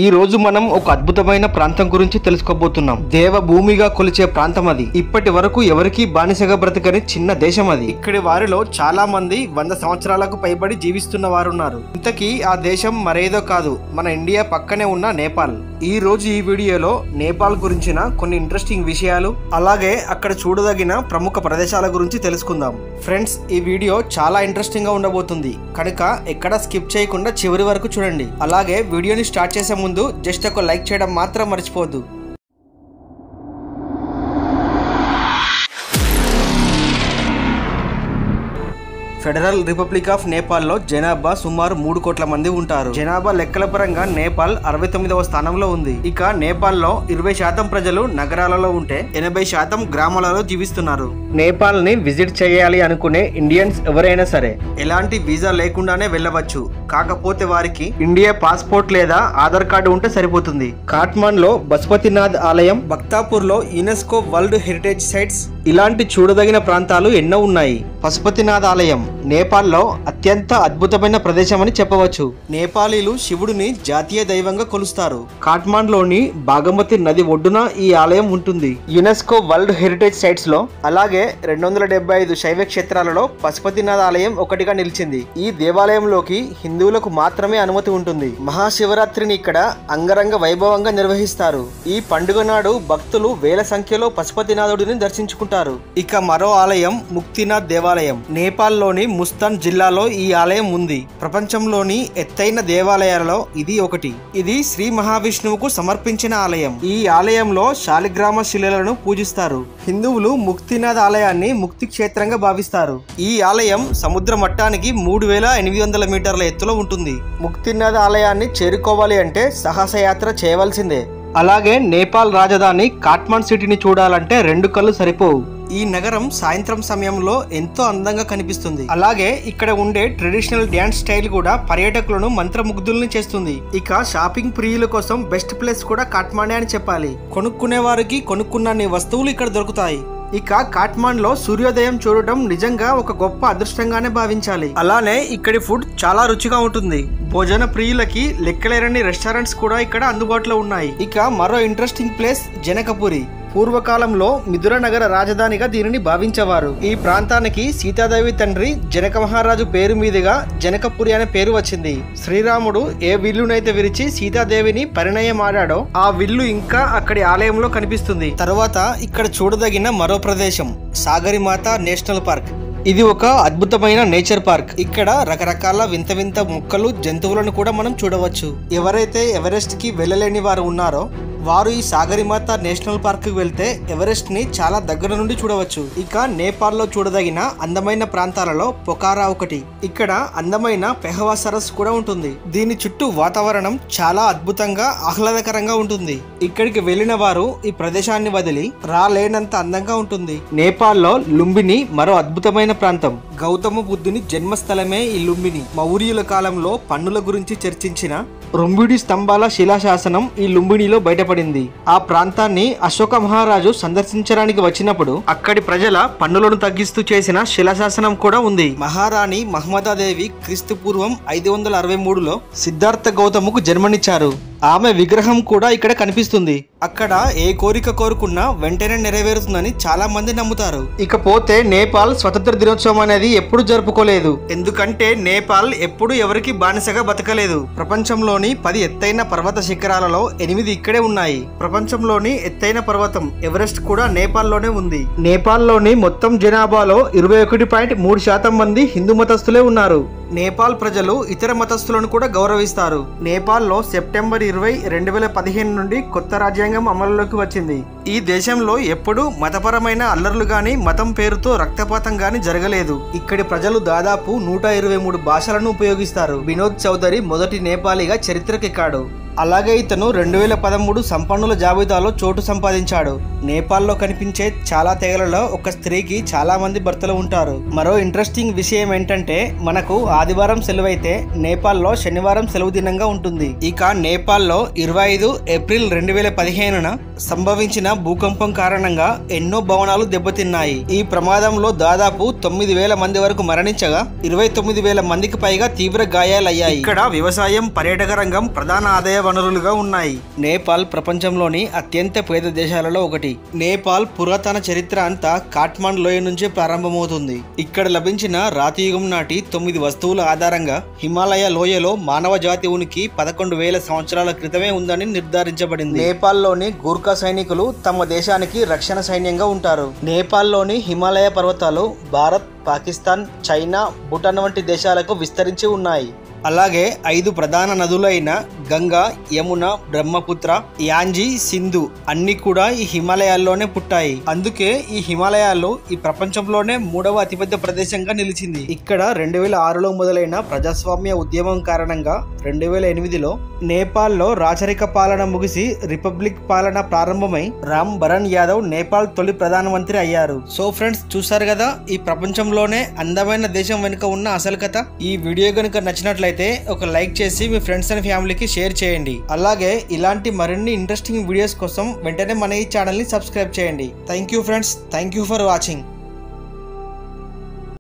ఈ రోజు మనం ఒక అద్భుతమైన ప్రాంతం గురించి తెలుసుకోబోతున్నాం. దేవభూమిగా కొలిచే ప్రాంతం అది. ఇప్పటి వరకు ఎవరికీ బానిసగా బ్రతకని చిన్న దేశం అది. ఇక్కడి వారిలో చాలా మంది 100 సంవత్సరాలకు పైబడి జీవిస్తున్న వారున్నారు. ఇంతకీ ఆ దేశం మరేదో కాదు, మన ఇండియా పక్కనే ఉన్న నేపాల్. ఈ రోజు ఈ వీడియోలో నేపాల్ గురించిన కొన్ని ఇంట్రెస్టింగ్ విషయాలు, అలాగే అక్కడ చూడదగిన ప్రముఖ ప్రదేశాల గురించి తెలుసుకుందాం. ఫ్రెండ్స్, ఈ వీడియో చాలా ఇంట్రెస్టింగ్ గా ఉండబోతుంది కనుక ఎక్కడ స్కిప్ చేయకుండా చివరి వరకు చూడండి. అలాగే వీడియోని స్టార్ట్ చేసే ముందు జస్ట్ ఒక లైక్ చేయడం మాత్రం మర్చిపోవద్దు. ఫెడరల్ రిపబ్లిక్ ఆఫ్ నేపాల్ లో జనాభా సుమారు 3 కోట్ల మంది ఉంటారు. జనాభా లెక్కల పరంగా నేపాల్ 69వ స్థానంలో ఉంది. ఇక నేపాల్ లో 20% ప్రజలు నగరాలలో ఉంటే 80% గ్రామాలలో జీవిస్తున్నారు. నేపాల్ ని విజిట్ చేయాలి అనుకునే ఇండియన్స్ ఎవరైనా సరే ఎలాంటి వీసా లేకుండానే వెళ్ళవచ్చు. కాకపోతే వారికి ఇండియా పాస్పోర్ట్ లేదా ఆధార్ కార్డు ఉంటే సరిపోతుంది. కాట్మాండ్ లో పశుపతినాథ్ ఆలయం, బక్తాపూర్ లో యునెస్కో వరల్డ్ హెరిటేజ్ సైట్స్, ఇలాంటి చూడదగిన ప్రాంతాలు ఎన్నో ఉన్నాయి. పశుపతినాథ్ ఆలయం నేపాల్లో అత్యంత అద్భుతమైన ప్రదేశం అని చెప్పవచ్చు. నేపాలీలు శివుడిని జాతీయ దైవంగా కొలుస్తారు. కాట్మాండ్ లోని బాగమతి నది ఒడ్డున ఈ ఆలయం ఉంటుంది. యునెస్కో వరల్డ్ హెరిటేజ్ సైట్స్ లో అలాగే 275 శైవ క్షేత్రాలలో పశుపతినాథ్ ఆలయం ఒకటిగా నిలిచింది. ఈ దేవాలయంలోకి హిందువులకు మాత్రమే అనుమతి ఉంటుంది. మహాశివరాత్రిని ఇక్కడ అంగరంగ వైభవంగా నిర్వహిస్తారు. ఈ పండుగ నాడు భక్తులు వేల సంఖ్యలో పశుపతినాథుడిని దర్శించుకుంటారు. ఇక మరో ఆలయం ముక్తినాథ్ దేవాలయం. నేపాల్లోని ముస్తాన్ జిల్లాలో ఈ ఆలయం ఉంది. ప్రపంచంలోని ఎత్తైన దేవాలయాలలో ఇది ఒకటి. ఇది శ్రీ మహావిష్ణువుకు సమర్పించిన ఆలయం. ఈ ఆలయంలో శాలిగ్రామ శిలలను పూజిస్తారు. హిందువులు ముక్తినాథ్ ఆలయాన్ని ముక్తి క్షేత్రంగా భావిస్తారు. ఈ ఆలయం సముద్ర మట్టానికి 3800 మీటర్ల ఎత్తులో ఉంటుంది. ముక్తినాథ్ ఆలయాన్ని చేరుకోవాలి అంటే సాహసయాత్ర చేయవలసిందే. అలాగే నేపాల్ రాజధాని కాట్మాండ్ సిటీని చూడాలంటే 2 కళ్ళు సరిపోవు. ఈ నగరం సాయంత్రం సమయంలో ఎంతో అందంగా కనిపిస్తుంది. అలాగే ఇక్కడ ఉండే ట్రెడిషనల్ డ్యాన్స్ స్టైల్ కూడా పర్యాటకులను మంత్రముగ్ధుల్ని చేస్తుంది. ఇక షాపింగ్ ప్రియుల కోసం బెస్ట్ ప్లేస్ కూడా కాట్మాండే అని చెప్పాలి. కొనుక్కునే వారికి కొనుక్కున్న వస్తువులు ఇక్కడ దొరుకుతాయి. ఇక కాట్మాండ్ లో సూర్యోదయం చూడటం నిజంగా ఒక గొప్ప అదృష్టంగానే భావించాలి. అలానే ఇక్కడి ఫుడ్ చాలా రుచిగా ఉంటుంది. భోజన ప్రియులకి లెక్కలేరని రెస్టారెంట్స్ కూడా ఇక్కడ అందుబాటులో ఉన్నాయి. ఇక మరో ఇంట్రెస్టింగ్ ప్లేస్ జనకపురి. పూర్వకాలంలో మిథుర నగర రాజధానిగా దీనిని భావించేవారు. ఈ ప్రాంతానికి సీతాదేవి తండ్రి జనక మహారాజు పేరు మీదుగా జనకపురి అనే పేరు వచ్చింది. శ్రీరాముడు ఏ విల్లునైతే విరిచి సీతాదేవిని పరిణయం ఆడాడో ఆ విల్లు ఇంకా అక్కడి ఆలయంలో కనిపిస్తుంది. తర్వాత ఇక్కడ చూడదగిన మరో ప్రదేశం సాగరిమాత నేషనల్ పార్క్. ఇది ఒక అద్భుతమైన నేచర్ పార్క్. ఇక్కడ రకరకాల వింత వింత మొక్కలు, జంతువులను కూడా మనం చూడవచ్చు. ఎవరైతే ఎవరెస్ట్ కి వెళ్ళలేని వారు ఉన్నారో వారు ఈ సాగరిమాత నేషనల్ పార్క్ కి వెళ్తే ఎవరెస్ట్ ని చాలా దగ్గర నుండి చూడవచ్చు. ఇక నేపాల్ లో చూడదగిన అందమైన ప్రాంతాలలో పొఖారా ఒకటి. ఇక్కడ అందమైన పెహవా సరస్సు కూడా ఉంటుంది. దీని చుట్టూ వాతావరణం చాలా అద్భుతంగా ఆహ్లాదకరంగా ఉంటుంది. ఇక్కడికి వెళ్లిన వారు ఈ ప్రదేశాన్ని వదిలి రాలేనంత అందంగా ఉంటుంది. నేపాల్ లో లుంబిని మరో అద్భుతమైన ప్రాంతం. గౌతమ బుద్ధుని జన్మస్థలమే ఈ లుంబిని. మౌర్యుల కాలంలో పన్నుల గురించి చర్చించిన రుంబిడి స్తంభాల శిలాశాసనం ఈ లుంబినిలో బయటపడింది. ఆ ప్రాంతాన్ని అశోక మహారాజు సందర్శించడానికి వచ్చినప్పుడు అక్కడి ప్రజల పన్నులను తగ్గిస్తూ చేసిన శిలాశాసనం కూడా ఉంది. మహారాణి మహమ్మదాదేవి క్రీస్తు పూర్వం 563లో సిద్ధార్థ గౌతముకు జన్మనిచ్చారు. ఆమె విగ్రహం కూడా ఇక్కడ కనిపిస్తుంది. అక్కడ ఏ కోరిక కోరుకున్నా వెంటనే నెరవేరుతుందని చాలా మంది నమ్ముతారు. ఇకపోతే నేపాల్ స్వతంత్ర దినోత్సవం అనేది ఎప్పుడు జరుపుకోలేదు. ఎందుకంటే నేపాల్ ఎప్పుడు ఎవరికి బానిసగా బతకలేదు. ప్రపంచంలోని 10 ఎత్తైన పర్వత శిఖరాలలో 8 ఇక్కడే ఉన్నాయి. ప్రపంచంలోని ఎత్తైన పర్వతం ఎవరెస్ట్ కూడా నేపాల్లోనే ఉంది. నేపాల్లోని మొత్తం జనాభాలో 21.3% మంది హిందూ మతస్థులే ఉన్నారు. నేపాల్ ప్రజలు ఇతర మతస్థులను కూడా గౌరవిస్తారు. నేపాల్లో సెప్టెంబర్ 20, 2015 నుండి కొత్త రాజ్యాంగం అమలులోకి వచ్చింది. ఈ దేశంలో ఎప్పుడూ మతపరమైన అల్లర్లు గాని మతం పేరుతో రక్తపాతం గాని జరగలేదు. ఇక్కడి ప్రజలు దాదాపు 123 భాషలను ఉపయోగిస్తారు. వినోద్ చౌదరి మొదటి నేపాలీగా చరిత్రకెక్కాడు. అలాగే ఇతను 2013 సంపన్నుల జాబితాలో చోటు సంపాదించాడు. నేపాల్లో కనిపించే చాలా తెగలలో ఒక స్త్రీకి చాలా మంది భర్తలు ఉంటారు. మరో ఇంట్రెస్టింగ్ విషయం ఏంటంటే మనకు ఆదివారం సెలవైతే నేపాల్లో శనివారం సెలవు దినంగా ఉంటుంది. ఇక నేపాల్లో 25 ఏప్రిల్ 2015న సంభవించిన భూకంపం కారణంగా ఎన్నో భవనాలు దెబ్బతిన్నాయి. ఈ ప్రమాదంలో దాదాపు 9,000 మంది వరకు మరణించగా 29,000 మందికి పైగా తీవ్ర గాయాలయ్యాయి. ఇక్కడ వ్యవసాయం, పర్యాటక రంగం ప్రధాన ఆదాయ వనరులుగా ఉన్నాయి. నేపాల్ ప్రపంచంలోని అత్యంత పేద దేశాలలో ఒకటి. నేపాల్ పురాతన చరిత్ర అంతా కాట్మాండ్ లోయ నుంచే ప్రారంభమవుతుంది. ఇక్కడ లభించిన రాతియుగం నాటి 9 వస్తువుల ఆధారంగా హిమాలయ లోయలో మానవ జాతి ఉనికి 11,000 సంవత్సరాల క్రితమే ఉందని నిర్ధారించబడింది. నేపాల్లోని గూర్ఖా సైనికులు తమ దేశానికి రక్షణ సైన్యంగా ఉంటారు. నేపాల్లోని హిమాలయ పర్వతాలు భారత్, పాకిస్తాన్, చైనా, భూటాన్ వంటి దేశాలకు విస్తరించి ఉన్నాయి. అలాగే 5 ప్రధాన నదులైన గంగా, యమున, బ్రహ్మపుత్ర, యాంజీ, సింధు అన్ని కూడా ఈ హిమాలయాల్లోనే పుట్టాయి. అందుకే ఈ హిమాలయాలు ఈ ప్రపంచంలోనే 3వ అతిపెద్ద ప్రదేశంగా నిలిచింది. ఇక్కడ 2006లో మొదలైన ప్రజాస్వామ్య ఉద్యమం కారణంగా 2008లో నేపాల్లో రాచరిక పాలన ముగిసి రిపబ్లిక్ పాలన ప్రారంభమై రామ్ భరణ్ యాదవ్ నేపాల్ తొలి ప్రధానమంత్రి అయ్యారు. సో ఫ్రెండ్స్, చూసారు కదా ఈ ప్రపంచంలోనే అందమైన దేశం వెనుక ఉన్న అసలు కథ. ఈ వీడియో కనుక నచ్చినట్లయితే ఒక లైక్ చేసి మీ ఫ్రెండ్స్ అండ్ ఫ్యామిలీకి షేర్ చేయండి. అలాగే ఇలాంటి మరిన్ని ఇంట్రెస్టింగ్ వీడియోస్ కోసం వెంటనే మన ఈ ఛానల్ ని సబ్స్క్రైబ్ చేయండి. Thank you friends, thank you for watching.